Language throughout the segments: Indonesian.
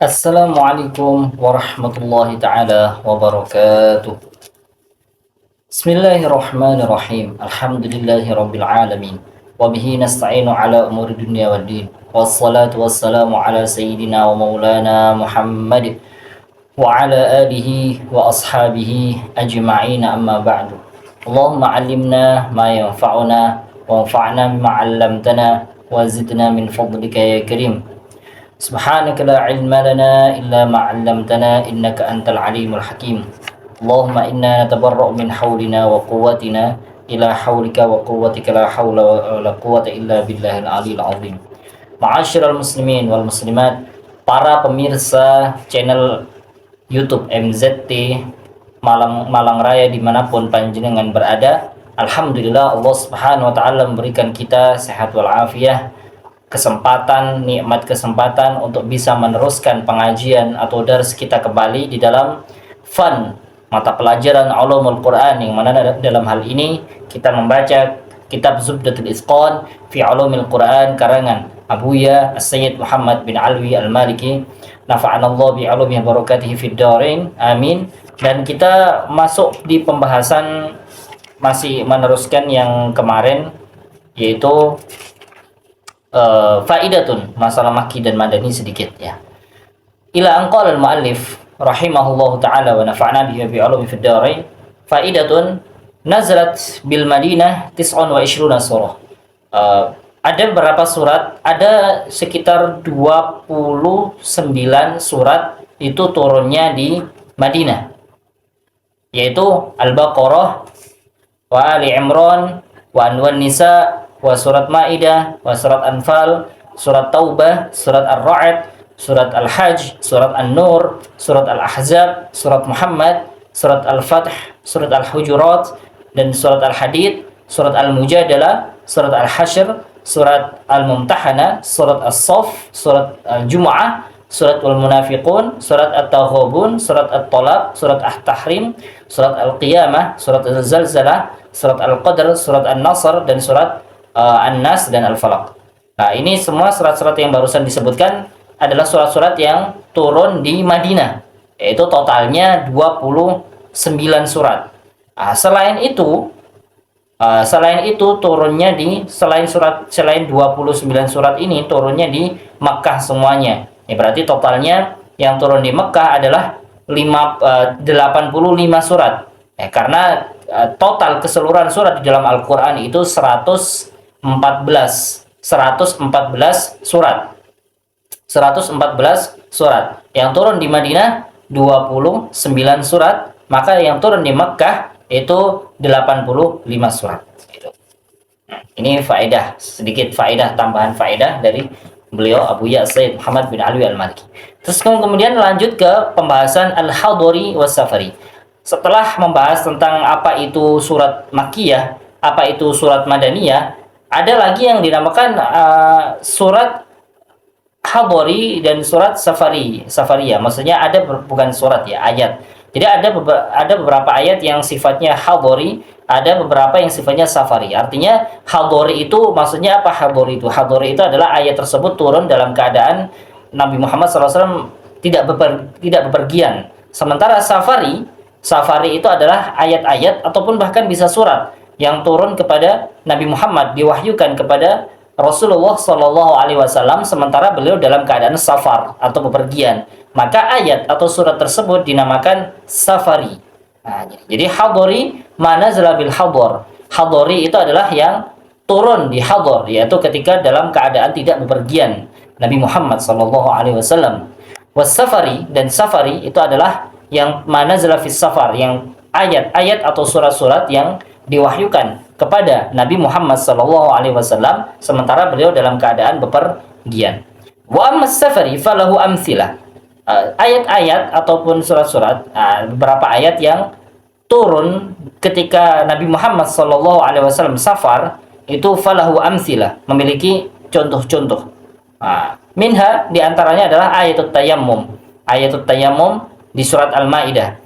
Assalamualaikum warahmatullahi taala wabarakatuh. Bismillahirrahmanirrahim. Alhamdulillahirabbil alamin. Wa bihi nasta'inu ala umuri dunya waddin. Wassalatu wassalamu ala sayyidina wa maulana Muhammad wa ala alihi wa ashabihi ajma'in amma ba'du. Allahumma 'allimna ma yanfa'una wa anfa'na bima 'allamtana wa zidna min fadlika ya karim. Subhanaka la ilma lana illa ma 'allamtana innaka antal alimul hakim. Allahumma inna natabarra'u min hawlina wa quwwatina ila hawlika wa quwwatika la hawla wa la quwwata illa billahil aliyil azim. Ma'asyiral muslimin wal muslimat, para pemirsa channel YouTube MZT Malang Raya dimanapun panjenengan berada, alhamdulillah Allah Subhanahu wa taala memberikan kita sehat walafiat, nikmat kesempatan untuk bisa meneruskan pengajian atau dars kita kembali di dalam mata pelajaran Ulumul Quran, yang mana dalam hal ini kita membaca kitab Zubdatul Itqan fi Ulumil Quran karangan Abuya As-Sayyid Muhammad bin Alwi Al-Maliki, nafa'anallahu bi ulumi barakatihi fid dharain amin. Dan kita masuk di pembahasan, masih meneruskan yang kemarin, yaitu faidatun, masalah Makki dan Madani sedikit ya. Ila anqal al-muallif rahimahullahu taala wa nafa'na bihi bi ulumi fid dharain, faidatun nazalat bil Madinah 29 surah. Ada beberapa surat, ada sekitar 29 surat itu turunnya di Madinah, yaitu Al-Baqarah, wa Ali Imran, wa An-Nisa, wa surat Maidah, wa surat Anfal, surat Taubah, surat Ar-Ra'd, surat Al-Hajj, surat An-Nur, surat Al-Ahzab, surat Muhammad, surat Al-Fath, surat Al-Hujurat, dan surat Al-Hadid, surat Al-Mujadalah, surat Al-Hashr, surat Al-Mumtahana, surat As-Saff, surat Al-Jumu'ah, surat Al-Munafiqun, surat At-Taghabun, surat At-Talaq, surat At-Tahrim, surat Al-Qiyamah, surat Al-Zalzalah, surat Al-Qadr, surat An-Nasr, dan surat An-Nas dan Al-Falaq. Nah, ini semua surat-surat yang barusan disebutkan adalah surat-surat yang turun di Madinah, yaitu totalnya 29 surat. Nah, selain itu turunnya selain 29 surat ini turunnya di Makkah semuanya. Ini berarti totalnya yang turun di Makkah adalah 85 surat. Karena total keseluruhan surat di dalam Al-Qur'an itu 114 surat. 114 surat. Yang turun di Madinah 29 surat, maka yang turun di Makkah itu 85 surat. Ini faedah, sedikit faedah, tambahan faedah dari beliau Abuya Sayyid Muhammad bin Alwi Al-Maliki. Terus kemudian lanjut ke pembahasan Al-Hadari was-Safari. Setelah membahas tentang apa itu surat Makkiyah, apa itu surat Madaniyah, ada lagi yang dinamakan surat Hadari dan surat Safariyah. Maksudnya ada bukan surat ya, ayat. Jadi ada beberapa ayat yang sifatnya Hadari, ada beberapa yang sifatnya Safari. Artinya Hadari itu maksudnya apa? Hadari itu adalah ayat tersebut turun dalam keadaan Nabi Muhammad SAW tidak bepergian. Sementara Safari itu adalah ayat-ayat ataupun bahkan bisa surat yang turun kepada Nabi Muhammad, diwahyukan kepada Rasulullah SAW sementara beliau dalam keadaan safar atau bepergian. Maka ayat atau surat tersebut dinamakan Safari. Nah, jadi Hadari mana zalabil hadar. Hadari itu adalah yang turun di hadar, yaitu ketika dalam keadaan tidak bepergian Nabi Muhammad SAW. Safari dan Safari itu adalah yang mana zalafis safar, yang ayat-ayat atau surat-surat yang diwahyukan kepada Nabi Muhammad SAW sementara beliau dalam keadaan bepergian. Wa ammas safari falahu amtsilah. Ayat-ayat ataupun surat-surat, beberapa ayat yang turun ketika Nabi Muhammad SAW safar itu falahu amtsilah, memiliki contoh-contoh. Minha diantaranya adalah ayatut tayammum. Ayatut tayammum di surat Al-Maidah,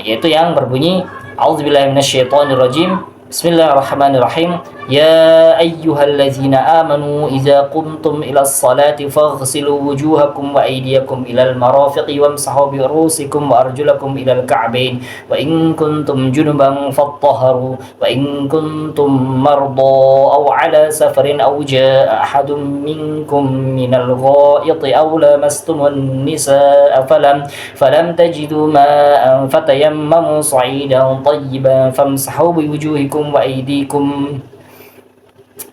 yaitu yang berbunyi A'udzubillahi minasyaitonirrajim. Bismillahirrahmanirrahim. Ya ayyuhallazina amanu idza qumtum ilas salati faghsilu wujuhakum wa aydiyakum ilal marafiqi wamsahu bi ru'usikum wa arjulakum ilal ka'bayn wa in kuntum junuban fattahharu wa in kuntum marda aw ala safarin aw jaa ahadun minkum minal ghaiti aw lamastumun nisaa falam tajidu ma'an fatayammamu sa'idan tayyiban famsahu bi wujuhikum wa aydikum.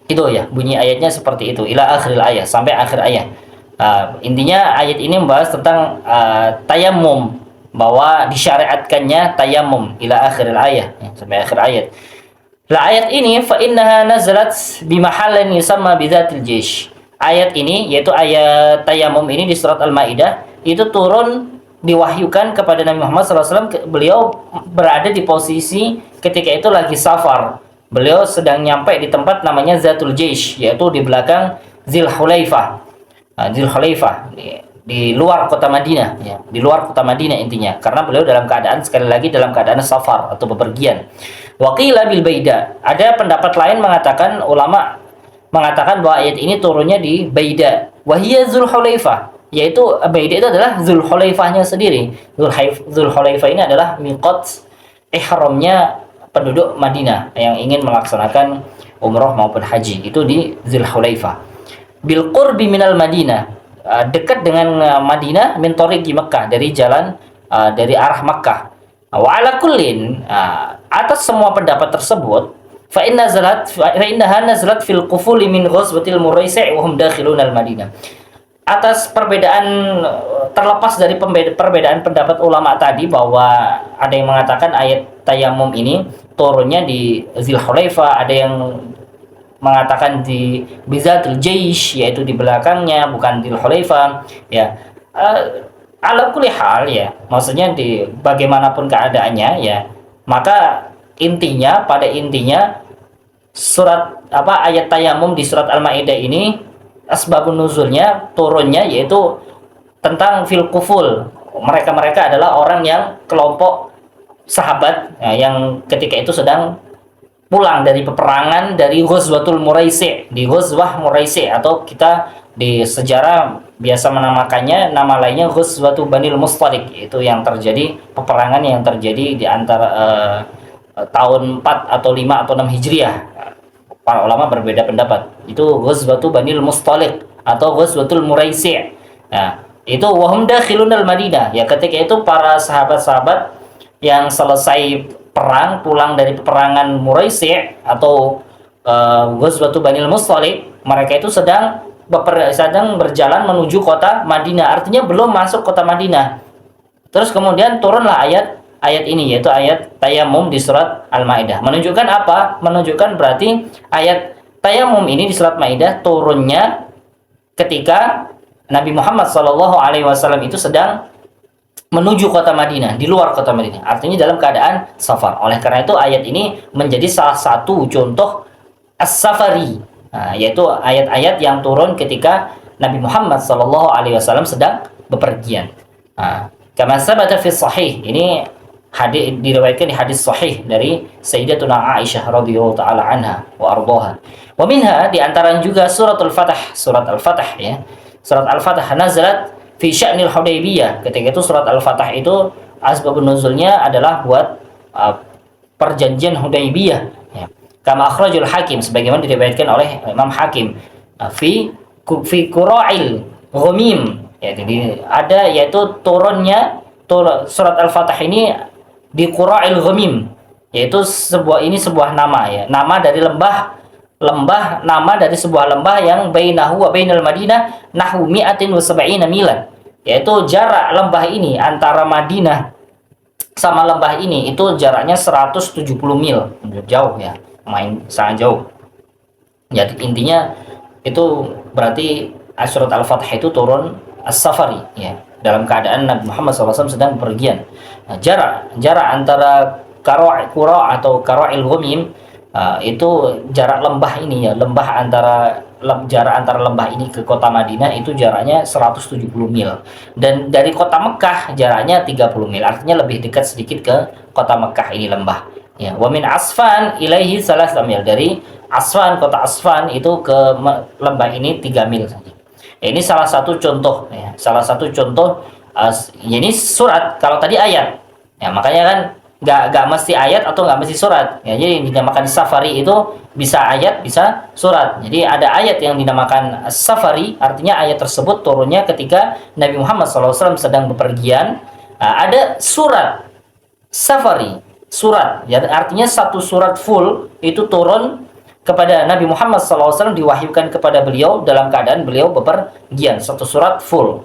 Itu ya, bunyi ayatnya seperti itu, ila akhiril ayat, sampai akhir ayat. Intinya ayat ini membahas tentang tayamum, bahwa disyariatkannya tayamum ila akhiril ayat, ya, sampai akhir ayat. Lah ayat ini fa innaha nazalat bi mahallin yusamma bidzatil jaish. Ayat ini yaitu ayat tayamum ini di surat Al-Maidah itu turun diwahyukan kepada Nabi Muhammad SAW. Beliau berada di posisi ketika itu lagi safar. Beliau sedang nyampe di tempat namanya Zatul Jaish, yaitu di belakang Dzul Hulaifah. Dzul Hulaifah di luar kota Madinah, ya, di luar kota Madinah intinya. Karena beliau dalam keadaan, sekali lagi, dalam keadaan safar atau bepergian. Waqila bil Baida. Ada pendapat lain mengatakan, ulama mengatakan bahwa ayat ini turunnya di Baida. Wahiyya Dzul Hulaifah, yaitu Baida itu adalah Dzul Hulaifahnya sendiri. Dzul Hulaifah ini adalah miqat ihramnya penduduk Madinah yang ingin melaksanakan umroh maupun haji, itu di Dzul Hulaifah. Bil qurbi minal Madinah, dekat dengan Madinah, min tariqi Makkah, dari jalan dari arah Makkah. Wa ala kullin, atas semua pendapat tersebut, fa innaha nazalat fil qufuli min ghazwatil Muraisi' wa hum dakhilun al Madinah. Atas perbedaan, terlepas dari perbedaan pendapat ulama tadi, bahwa ada yang mengatakan ayat tayamum ini turunnya di Dzul Hulaifah, ada yang mengatakan di Bizatul Jaish, yaitu di belakangnya, bukan Dzul Hulaifah, ya. Ala kulli hal, ya, maksudnya di bagaimanapun keadaannya, ya, maka intinya, pada intinya surat ayat tayamum di surat Al-Maidah ini asbabun nuzulnya, turunnya, yaitu tentang fil kuful. Mereka adalah orang yang kelompok sahabat, ya, yang ketika itu sedang pulang dari peperangan dari Ghazwatul Muraisi', di Ghazwah Muraisi', atau kita di sejarah biasa menamakannya nama lainnya Ghazwatul Banil Mustalik. Itu yang terjadi, peperangan yang terjadi di antara tahun 4 atau 5 atau 6 Hijriah. Para ulama berbeda pendapat. Itu Ghazwatul Banil Mustalik atau Ghazwatul Muraisi'. Nah, itu wahum dakhilunal Madinah. Ya, ketika itu para sahabat-sahabat yang selesai perang, pulang dari peperangan Muraisi' atau Ghazwatul Banil Mustalik, mereka itu sedang berjalan menuju kota Madinah. Artinya belum masuk kota Madinah. Terus kemudian turunlah ayat ini, yaitu ayat tayamum di surat Al-Maidah. Menunjukkan apa? Menunjukkan berarti ayat tayamum ini di surat Maidah turunnya ketika Nabi Muhammad SAW itu sedang menuju kota Madinah, di luar kota Madinah. Artinya dalam keadaan safar. Oleh karena itu ayat ini menjadi salah satu contoh as-safari, yaitu ayat-ayat yang turun ketika Nabi Muhammad SAW sedang bepergian. Kama sabata fi sahih, ini hadis diriwayatkan di hadis sahih dari Sayyidatuna Aisyah radhiyallahu taala anha wa ardhaha. Wa minha, di antaranya juga suratul Fatah, surat Al-Fatah, ya. Surat Al-Fatah nazalat fi sya'nil Hudaybiyah. Ketika itu surat Al-Fatah itu asbabun nuzulnya adalah buat perjanjian Hudaybiyah, ya. Kama akhrajul Hakim, sebagaimana diriwayatkan oleh Imam Hakim, fi qura'il ghamim, ya. Jadi ada, yaitu turunnya surat Al-Fatah ini di Qura'il Ghamim, yaitu sebuah nama, ya, nama dari lembah, nama dari sebuah lembah yang bainahu wa bainal Madinah nahwu mi'atin wa sab'ina milan, yaitu jarak lembah ini antara Madinah sama lembah ini itu jaraknya 170 mil, jauh, ya, sangat jauh. Jadi intinya itu berarti surat Al-Fatah itu turun as-safari, ya, dalam keadaan Nabi Muhammad SAW sedang bepergian. Nah, jarak antara Qura atau Qara'il Ghamim, itu jarak lembah ini, ya, jarak antara lembah ini ke kota Madinah itu jaraknya 170 mil. Dan dari kota Mekah jaraknya 30 mil. Artinya lebih dekat sedikit ke kota Mekah ini lembah. Ya, wa min Asfan ilaihi salasata mil. Dari Asfan, kota Asfan itu ke lembah ini 3 mil saja. Ini salah satu contoh ya, salah satu contoh ini surat, kalau tadi ayat. Ya, makanya kan nggak mesti ayat atau nggak mesti surat. Ya, jadi yang dinamakan safari itu bisa ayat, bisa surat. Jadi ada ayat yang dinamakan safari, artinya ayat tersebut turunnya ketika Nabi Muhammad SAW sedang bepergian. Ada surat safari, surat, ya artinya satu surat full itu turun kepada Nabi Muhammad SAW, diwahyukan kepada beliau dalam keadaan beliau bepergian, satu surat full.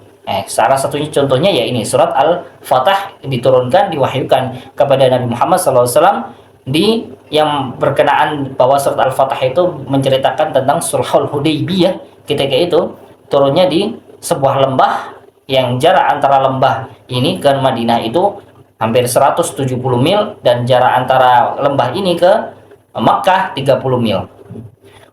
Salah satunya contohnya ya ini surat Al-Fatah diturunkan, diwahyukan kepada Nabi Muhammad SAW di yang berkenaan bahwa surat Al-Fatah itu menceritakan tentang Sulhul Hudaybiyah. Ketika itu turunnya di sebuah lembah yang jarak antara lembah ini ke Madinah itu hampir 170 mil dan jarak antara lembah ini ke Makkah 30 mil.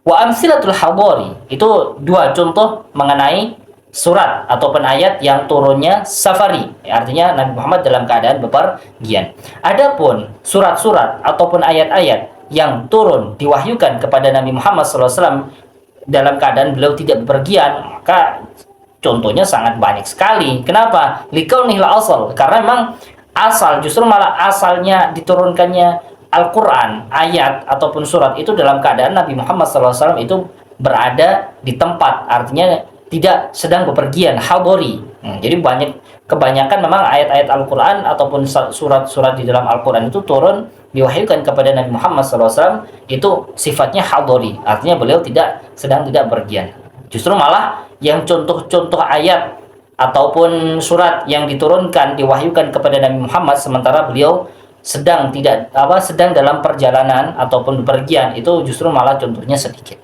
Wa amsilatul hadari itu dua contoh mengenai surat ataupun ayat yang turunnya safari, artinya Nabi Muhammad dalam keadaan bepergian. Adapun surat-surat ataupun ayat-ayat yang turun diwahyukan kepada Nabi Muhammad SAW dalam keadaan beliau tidak bepergian, maka contohnya sangat banyak sekali. Kenapa? Likaunihil asal, karena memang asal, justru malah asalnya diturunkannya Al-Quran, ayat ataupun surat itu dalam keadaan Nabi Muhammad SAW itu berada di tempat, artinya tidak sedang bepergian, hadori. Jadi kebanyakan memang ayat-ayat Al-Quran ataupun surat-surat di dalam Al-Quran itu turun diwahyukan kepada Nabi Muhammad SAW itu sifatnya hadori, artinya beliau sedang tidak bepergian. Justru malah yang contoh-contoh ayat ataupun surat yang diturunkan diwahyukan kepada Nabi Muhammad sementara beliau sedang dalam perjalanan ataupun bepergian, itu justru malah contohnya sedikit.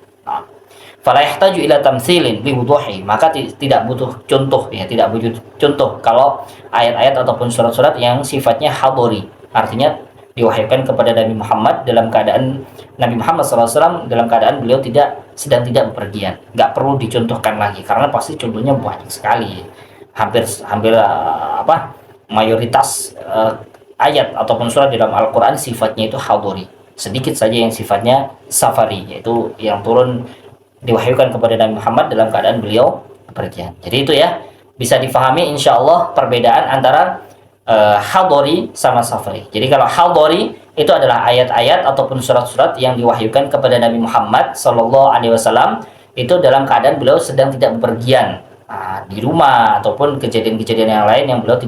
Fala yahtaju ila tamtsilin li wuduhi, maka tidak butuh contoh ya, tidak butuh contoh kalau ayat-ayat ataupun surat-surat yang sifatnya hadori, artinya diwahyukan kepada Nabi Muhammad dalam keadaan Nabi Muhammad SAW dalam keadaan beliau sedang tidak bepergian. Nggak perlu dicontohkan lagi karena pasti contohnya banyak sekali, hampir mayoritas ayat ataupun surat di dalam Al-Quran sifatnya itu hadori, sedikit saja yang sifatnya safari, yaitu yang turun diwahyukan kepada Nabi Muhammad dalam keadaan beliau bepergian. Jadi itu ya, bisa difahami insya Allah perbedaan antara hadori sama safari. Jadi kalau hadori itu adalah ayat-ayat ataupun surat-surat yang diwahyukan kepada Nabi Muhammad SAW itu dalam keadaan beliau sedang tidak bepergian, di rumah ataupun kejadian-kejadian yang lain yang beliau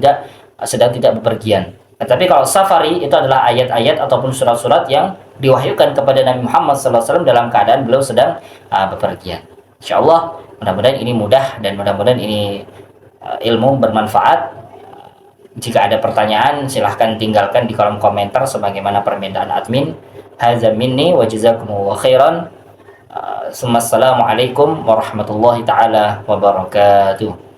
sedang tidak bepergian. Tapi kalau safari itu adalah ayat-ayat ataupun surat-surat yang diwahyukan kepada Nabi Muhammad SAW dalam keadaan beliau sedang bepergian. Insya Allah mudah-mudahan ini mudah dan mudah-mudahan ini ilmu bermanfaat. Jika ada pertanyaan silahkan tinggalkan di kolom komentar sebagaimana permintaan admin. Hadza minni wa jazakumullahu khairan. Assalamualaikum warahmatullahi taala wabarakatuh.